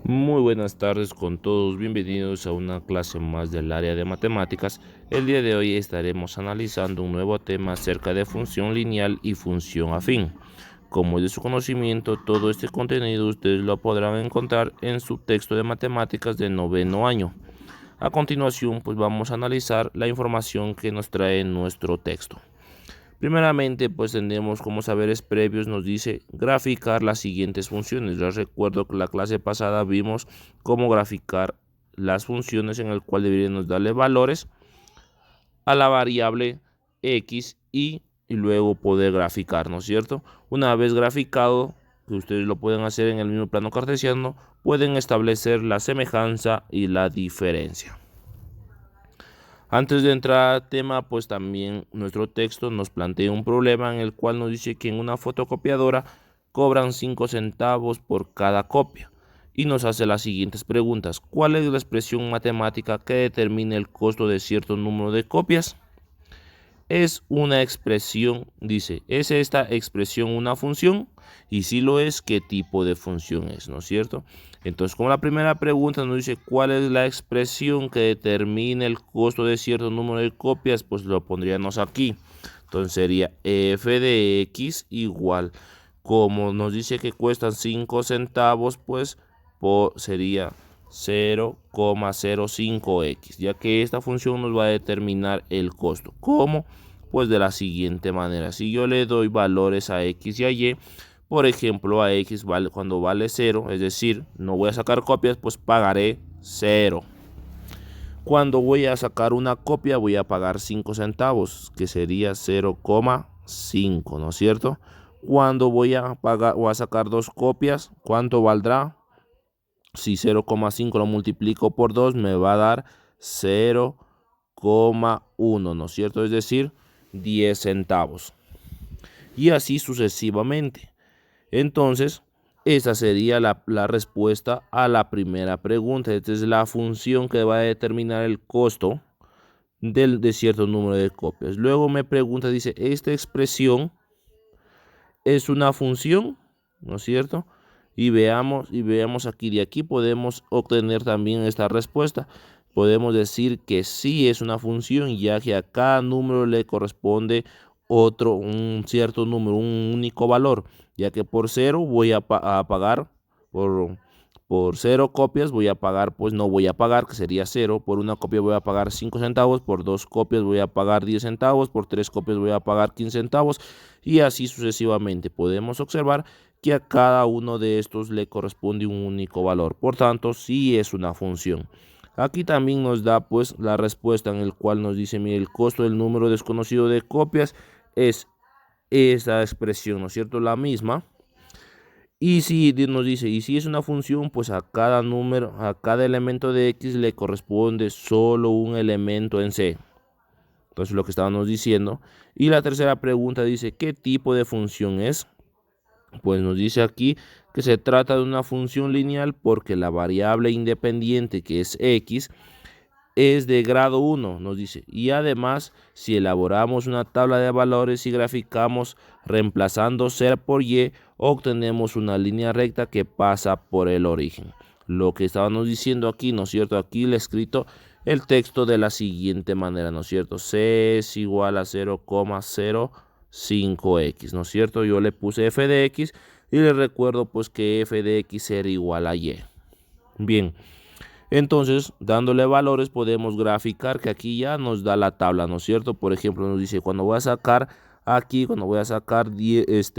Muy buenas tardes con todos, bienvenidos a una clase más del área de matemáticas. El día de hoy estaremos analizando un nuevo tema acerca de función lineal y función afín. Como es de su conocimiento, todo este contenido ustedes lo podrán encontrar en su texto de matemáticas de noveno año. A continuación, pues vamos a analizar la información que nos trae nuestro texto. Primeramente, pues tenemos como saberes previos, nos dice graficar las siguientes funciones. Les recuerdo que la clase pasada vimos cómo graficar las funciones en el cual deberíamos darle valores a la variable x y luego poder graficar, ¿no es cierto? Una vez graficado, que ustedes lo pueden hacer en el mismo plano cartesiano, pueden establecer la semejanza y la diferencia. Antes de entrar al tema, pues también nuestro texto nos plantea un problema en el cual nos dice que en una fotocopiadora cobran 5 centavos por cada copia y nos hace las siguientes preguntas. ¿Cuál es la expresión matemática que determina el costo de cierto número de copias? Es una expresión, dice, ¿es esta expresión una función? Y si lo es, ¿qué tipo de función es? ¿No es cierto? Entonces, como la primera pregunta nos dice cuál es la expresión que determina el costo de cierto número de copias, pues lo pondríamos aquí. Entonces sería f de x igual, como nos dice que cuestan 5 centavos, pues sería 0,05x, ya que esta función nos va a determinar el costo. ¿Cómo? Pues de la siguiente manera. Si yo le doy valores a x y a y, por ejemplo, a x vale, cuando vale 0, es decir, no voy a sacar copias, pues pagaré 0. Cuando voy a sacar una copia, voy a pagar 5 centavos, que sería 0,5, ¿no es cierto? Cuando voy a sacar dos copias, ¿cuánto valdrá? Si 0,5 lo multiplico por 2, me va a dar 0,1, ¿no es cierto? Es decir, 10 centavos. Y así sucesivamente. Entonces, esa sería la respuesta a la primera pregunta. Esta es la función que va a determinar el costo de cierto número de copias. Luego me pregunta, dice, ¿esta expresión es una función? ¿No es cierto? Y veamos aquí, de aquí podemos obtener también esta respuesta. Podemos decir que sí es una función, ya que a cada número le corresponde un cierto número, un único valor, ya que por 0 voy a pagar, por 0 copias voy a pagar, pues no voy a pagar, que sería 0, por una copia voy a pagar 5 centavos, por 2 copias voy a pagar 10 centavos, por 3 copias voy a pagar 15 centavos, y así sucesivamente. Podemos observar que a cada uno de estos le corresponde un único valor, por tanto, sí es una función. Aquí también nos da pues la respuesta en el cual nos dice, mire, el costo del número desconocido de copias es esa expresión, ¿no es cierto? La misma. Y si nos dice, y si es una función, pues a cada número, a cada elemento de x le corresponde solo un elemento en C. Entonces lo que estábamos diciendo. Y la tercera pregunta dice, ¿qué tipo de función es? Pues nos dice aquí que se trata de una función lineal porque la variable independiente, que es x, es de grado 1, nos dice. Y además, si elaboramos una tabla de valores y graficamos reemplazando ser por y, obtenemos una línea recta que pasa por el origen. Lo que estábamos diciendo aquí, ¿no es cierto? Aquí le he escrito el texto de la siguiente manera, ¿no es cierto? C es igual a 0,05x, ¿no es cierto? Yo le puse f de x y le recuerdo pues que f de x era igual a y. Bien. Entonces, dándole valores podemos graficar, que aquí ya nos da la tabla, ¿no es cierto? Por ejemplo, nos dice, cuando voy a sacar aquí, cuando voy a sacar 10,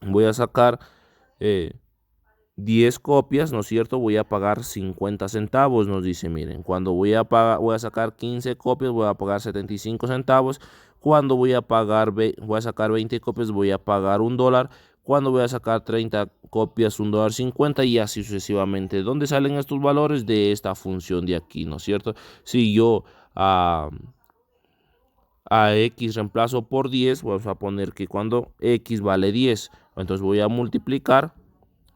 voy a sacar 10 copias, ¿no es cierto? Voy a pagar 50 centavos, nos dice, miren. Cuando voy a sacar 15 copias, voy a pagar 75 centavos. Cuando voy a sacar 20 copias, voy a pagar $1. Cuando voy a sacar 30 copias, $1.50 y así sucesivamente. ¿Dónde salen estos valores? De esta función de aquí, ¿no es cierto? Si yo a x reemplazo por 10, vamos a poner que cuando x vale 10, entonces voy a multiplicar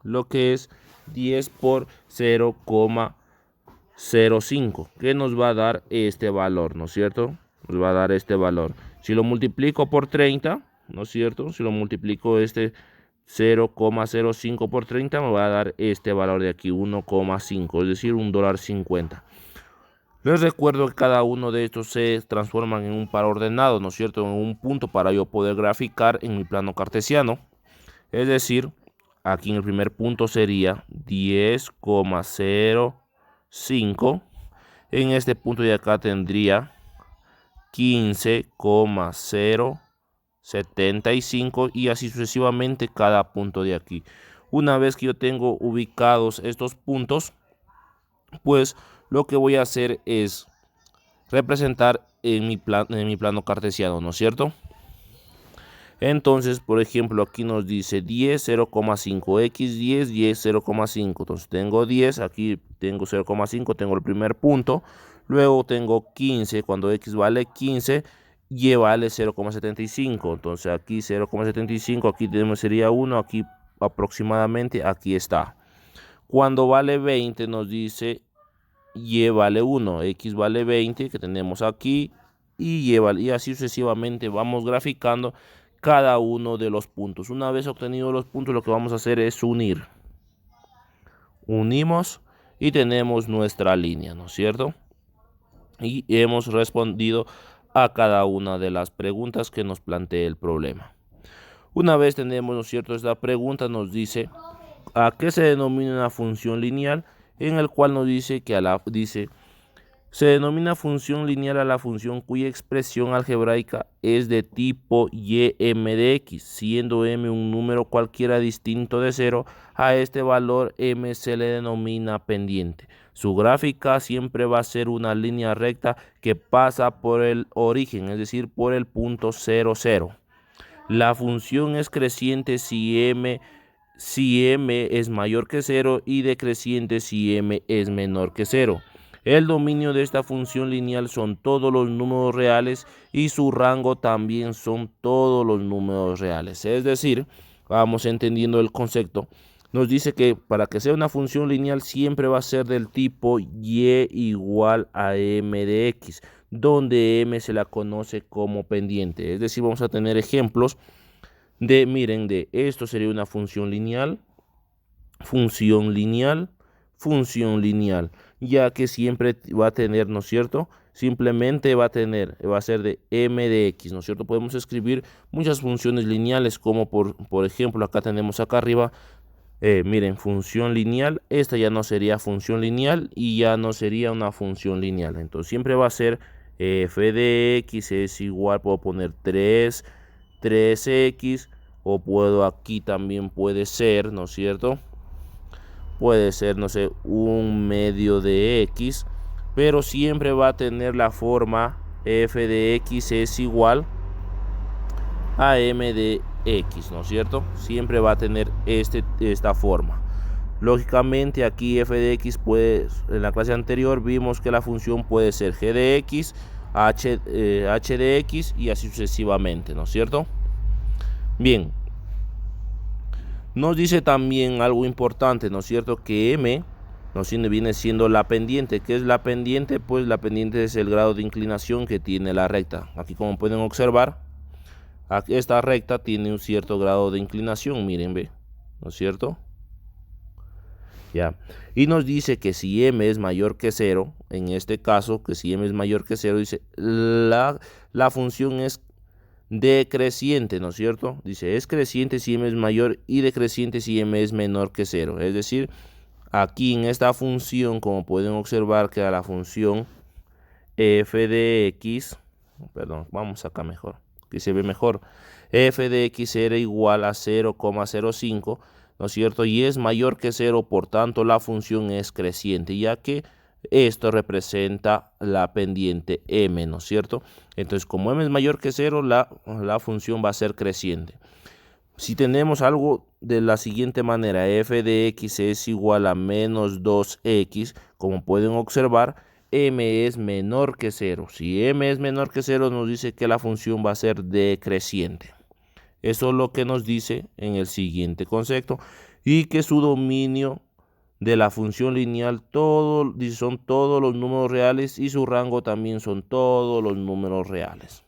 lo que es 10 por 0,05, que nos va a dar este valor, ¿no es cierto? Nos va a dar este valor. Si lo multiplico por 30, ¿no es cierto? Si lo multiplico 0,05 por 30 me va a dar este valor de aquí, 1,5, es decir, $1.50. Les recuerdo que cada uno de estos se transforman en un par ordenado, ¿no es cierto? En un punto para yo poder graficar en mi plano cartesiano. Es decir, aquí en el primer punto sería 10,05. En este punto de acá tendría 15,075 y así sucesivamente cada punto de aquí. Una vez que yo tengo ubicados estos puntos, pues lo que voy a hacer es representar en mi plano cartesiano, ¿no es cierto? Entonces, por ejemplo, aquí nos dice 10, 0,5, x 10, 10, 0,5. Entonces tengo 10, aquí tengo 0,5, tengo el primer punto. Luego tengo 15, cuando x vale 15, y vale 0,75. Entonces aquí 0,75, aquí sería 1, aquí aproximadamente, aquí está. Cuando vale 20 nos dice y vale 1, x vale 20 que tenemos aquí y así sucesivamente vamos graficando cada uno de los puntos. Una vez obtenidos los puntos, lo que vamos a hacer es unir. Unimos y tenemos nuestra línea, ¿no es cierto? Y hemos respondido a cada una de las preguntas que nos plantea el problema. Una vez tenemos, ¿no es cierto?, esta pregunta nos dice a qué se denomina una función lineal, en el cual nos dice que se denomina función lineal a la función cuya expresión algebraica es de tipo m de x, siendo m un número cualquiera distinto de 0. A este valor m se le denomina pendiente. Su gráfica siempre va a ser una línea recta que pasa por el origen, es decir, por el punto 0, 0. La función es creciente si m es mayor que 0 y decreciente si m es menor que 0. El dominio de esta función lineal son todos los números reales y su rango también son todos los números reales. Es decir, vamos entendiendo el concepto. Nos dice que para que sea una función lineal siempre va a ser del tipo y igual a m de x, donde m se la conoce como pendiente. Es decir, vamos a tener ejemplos miren, de esto sería una función lineal, función lineal, función lineal, ya que siempre va a tener, ¿no es cierto? Simplemente va a ser de m de x, ¿no es cierto? Podemos escribir muchas funciones lineales, como por ejemplo, acá tenemos acá arriba, miren, función lineal. Esta ya no sería función lineal y ya no sería una función lineal. Entonces siempre va a ser f de x es igual, puedo poner 3x, o puedo aquí también puede ser, ¿no es cierto? Puede ser, no sé, un medio de x, pero siempre va a tener la forma f de x es igual a m de x, ¿no es cierto? Siempre va a tener esta forma. Lógicamente aquí f de x en la clase anterior vimos que la función puede ser g de x, h de x y así sucesivamente, ¿no es cierto? Bien, nos dice también algo importante, ¿no es cierto? Que m viene siendo la pendiente. ¿Qué es la pendiente? Pues la pendiente es el grado de inclinación que tiene la recta. Aquí, como pueden observar, esta recta tiene un cierto grado de inclinación, miren, ve, ¿no es cierto? Ya. Y nos dice que si m es mayor que 0, en este caso, que si m es mayor que 0, dice la función es decreciente, ¿no es cierto? Dice, es creciente si m es mayor y decreciente si m es menor que 0. Es decir, aquí en esta función, como pueden observar, queda la función f de x, perdón, vamos acá mejor, que se ve mejor, f de x era igual a 0,05, ¿no es cierto? Y es mayor que 0, por tanto la función es creciente, ya que esto representa la pendiente m, ¿no es cierto? Entonces, como m es mayor que 0, la función va a ser creciente. Si tenemos algo de la siguiente manera, f de x es igual a menos 2x, como pueden observar, m es menor que 0. Si m es menor que 0, nos dice que la función va a ser decreciente. Eso es lo que nos dice en el siguiente concepto, y que su dominio de la función lineal son todos los números reales y su rango también son todos los números reales.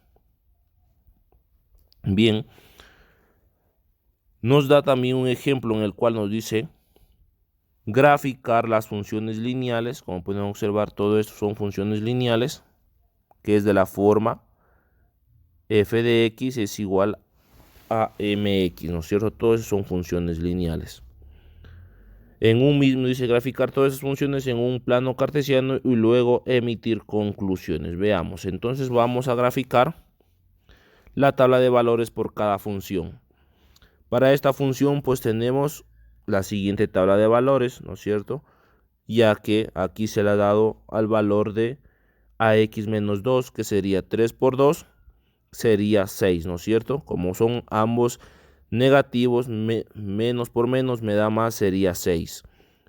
Bien, Nos da también un ejemplo en el cual nos dice graficar las funciones lineales. Como pueden observar, todo esto son funciones lineales, que es de la forma f de x es igual a mx, ¿no es cierto? Todas son funciones lineales. En un mismo dice graficar todas esas funciones en un plano cartesiano y luego emitir conclusiones. Veamos, entonces vamos a graficar la tabla de valores por cada función. Para esta función pues tenemos la siguiente tabla de valores, ¿no es cierto? Ya que aquí se le ha dado al valor de ax menos 2, que sería 3 por 2, sería 6, ¿no es cierto? Como son ambos negativos, menos por menos me da más, sería 6.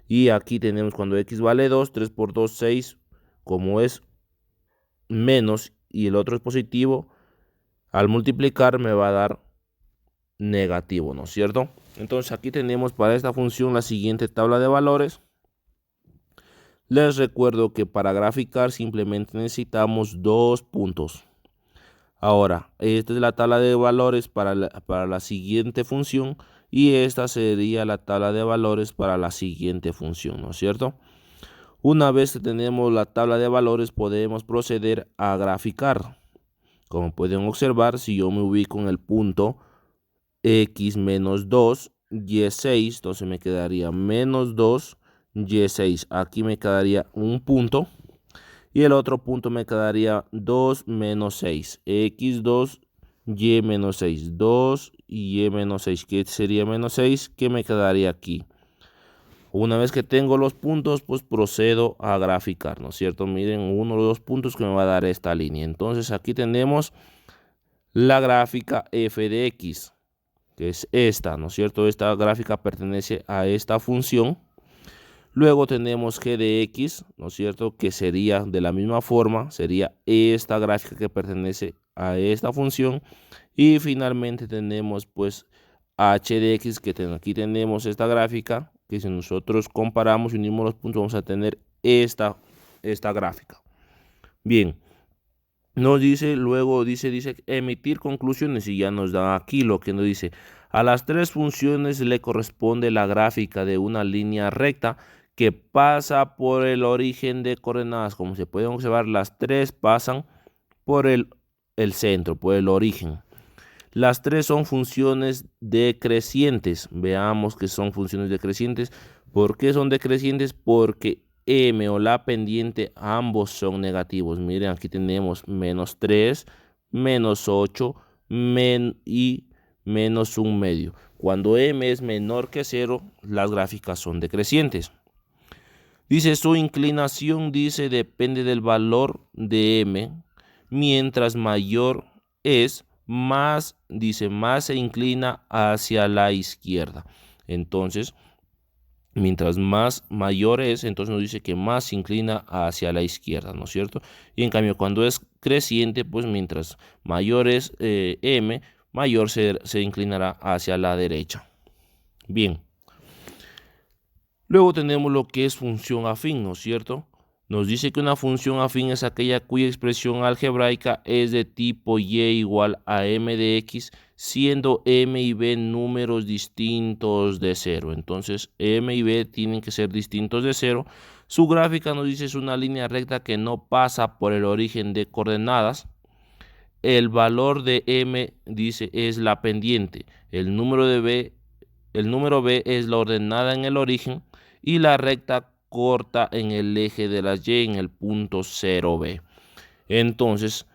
Y aquí tenemos cuando x vale 2, 3 por 2, 6, como es menos y el otro es positivo, al multiplicar me va a dar negativo, ¿no es cierto? Entonces aquí tenemos para esta función la siguiente tabla de valores. Les recuerdo que para graficar simplemente necesitamos 2 puntos. Ahora, esta es la tabla de valores para la siguiente función y esta sería la tabla de valores para la siguiente función, ¿no es cierto? Una vez que tenemos la tabla de valores, podemos proceder a graficar. Como pueden observar, si yo me ubico en el punto x menos 2, y6, entonces me quedaría menos 2, y6. Aquí me quedaría un punto. Y el otro punto me quedaría 2 menos 6. X2, Y menos 6. 2 y Y menos 6. ¿Qué sería menos 6? ¿Qué me quedaría aquí? Una vez que tengo los puntos, pues procedo a graficar, ¿no es cierto? Miren, uno de los puntos que me va a dar esta línea. Entonces aquí tenemos la gráfica f de x, que es esta, ¿no es cierto? Esta gráfica pertenece a esta función. Luego tenemos g de x, ¿no es cierto? Que sería de la misma forma, sería esta gráfica que pertenece a esta función. Y finalmente tenemos pues h de x, que aquí tenemos esta gráfica, que si nosotros comparamos y unimos los puntos vamos a tener esta gráfica. Bien, nos dice, luego dice emitir conclusiones y ya nos da aquí lo que nos dice. A las tres funciones le corresponde la gráfica de una línea recta que pasa por el origen de coordenadas. Como se pueden observar, las tres pasan por el centro, por el origen. Las tres son funciones decrecientes. Veamos que son funciones decrecientes. ¿Por qué son decrecientes? Porque m o la pendiente ambos son negativos. Miren, aquí tenemos menos 3, menos 8 y menos 1 medio. Cuando m es menor que 0, las gráficas son decrecientes. Dice su inclinación, depende del valor de m. Mientras mayor es, más se inclina hacia la izquierda. Entonces, mientras más mayor es, entonces nos dice que más se inclina hacia la izquierda, ¿no es cierto? Y en cambio, cuando es creciente, pues mientras mayor es m, mayor se inclinará hacia la derecha. Bien. Luego tenemos lo que es función afín, ¿no es cierto? Nos dice que una función afín es aquella cuya expresión algebraica es de tipo y igual a m de x, siendo m y b números distintos de 0. Entonces, m y b tienen que ser distintos de 0. Su gráfica nos dice es una línea recta que no pasa por el origen de coordenadas. El valor de m, dice, es la pendiente. El número b es la ordenada en el origen y la recta corta en el eje de las y en el punto 0b. Entonces,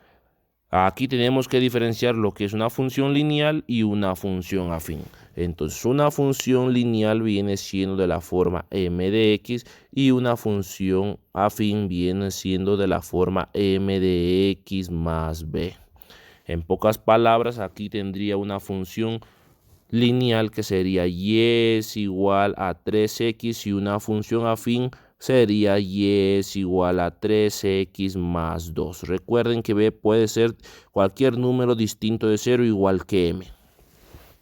aquí tenemos que diferenciar lo que es una función lineal y una función afín. Entonces, una función lineal viene siendo de la forma m de x y una función afín viene siendo de la forma m de x más b. En pocas palabras, aquí tendría una función lineal que sería y es igual a 3x y una función afín sería y es igual a 3x más 2. Recuerden que b puede ser cualquier número distinto de 0 igual que m.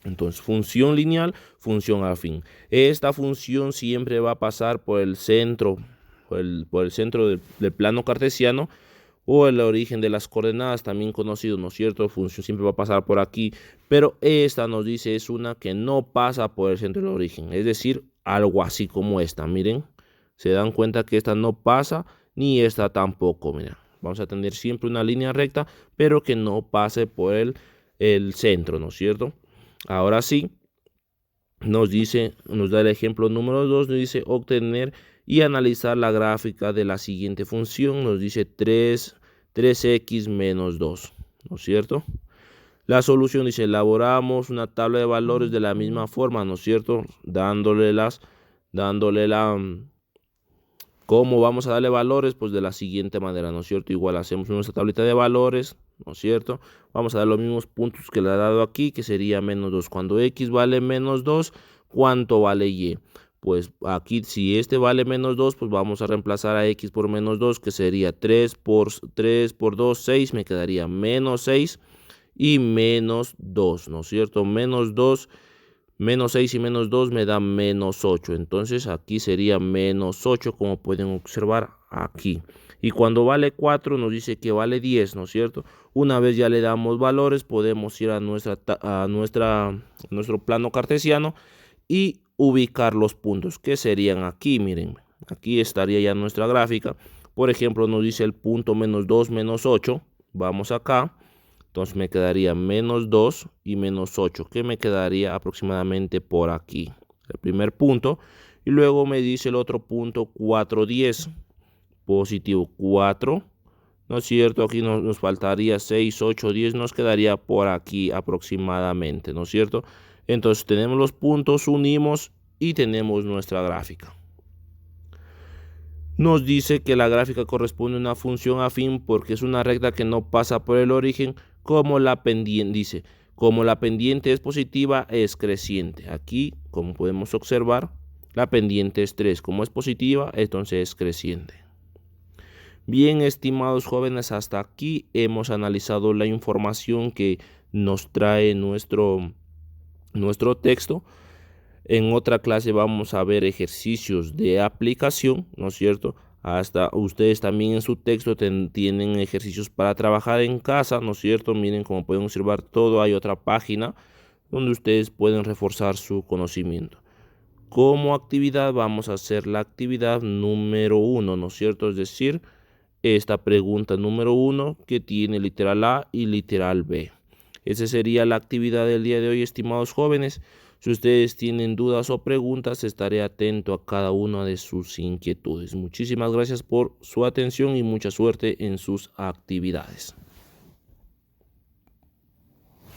Entonces, función lineal, función afín. Esta función siempre va a pasar por el centro, por el centro del plano cartesiano. o el origen de las coordenadas, también conocido, ¿no es cierto? Función siempre va a pasar por aquí, pero esta nos dice es una que no pasa por el centro del origen, es decir, algo así como esta, miren, se dan cuenta que esta no pasa ni esta tampoco, miren. Vamos a tener siempre una línea recta, pero que no pase por el centro, ¿no es cierto? Ahora sí, nos da el ejemplo número 2, nos dice obtener y analizar la gráfica de la siguiente función. Nos dice 3x menos 2, ¿no es cierto? La solución dice, elaboramos una tabla de valores de la misma forma, ¿no es cierto? ¿Cómo vamos a darle valores? Pues de la siguiente manera, ¿no es cierto? Igual hacemos nuestra tablita de valores, ¿no es cierto? Vamos a dar los mismos puntos que le ha dado aquí, que sería menos 2. Cuando x vale menos 2, ¿cuánto vale y? Pues aquí, si este vale menos 2, pues vamos a reemplazar a x por menos 2, que sería 3 por 2, 6, me quedaría menos 6 y menos 2, ¿no es cierto? Menos 6 y menos 2 me da menos 8. Entonces aquí sería menos 8, como pueden observar aquí. Y cuando vale 4 nos dice que vale 10, ¿no es cierto? Una vez ya le damos valores, podemos ir a nuestro plano cartesiano y ubicar los puntos, que serían aquí, miren. Aquí estaría ya nuestra gráfica. Por ejemplo, nos dice el punto menos 2, menos 8. Vamos acá. Entonces me quedaría menos 2 y menos 8, que me quedaría aproximadamente por aquí, el primer punto. Y luego me dice el otro punto 4, 10, positivo 4, ¿no es cierto? Aquí nos faltaría 6, 8, 10, nos quedaría por aquí aproximadamente, ¿no es cierto? Entonces tenemos los puntos, unimos y tenemos nuestra gráfica. Nos dice que la gráfica corresponde a una función afín porque es una recta que no pasa por el origen, como la pendiente, dice, como la pendiente es positiva, es creciente. Aquí, como podemos observar, la pendiente es 3. Como es positiva, entonces es creciente. Bien, estimados jóvenes, hasta aquí hemos analizado la información que nos trae nuestro texto. En otra clase vamos a ver ejercicios de aplicación, ¿no es cierto? Hasta ustedes también en su texto tienen ejercicios para trabajar en casa, ¿no es cierto? Miren, como pueden observar todo, hay otra página donde ustedes pueden reforzar su conocimiento. Como actividad vamos a hacer la actividad número 1, ¿no es cierto? Es decir, esta pregunta número 1 que tiene literal A y literal B. Esa sería la actividad del día de hoy, estimados jóvenes. Si ustedes tienen dudas o preguntas, estaré atento a cada una de sus inquietudes. Muchísimas gracias por su atención y mucha suerte en sus actividades.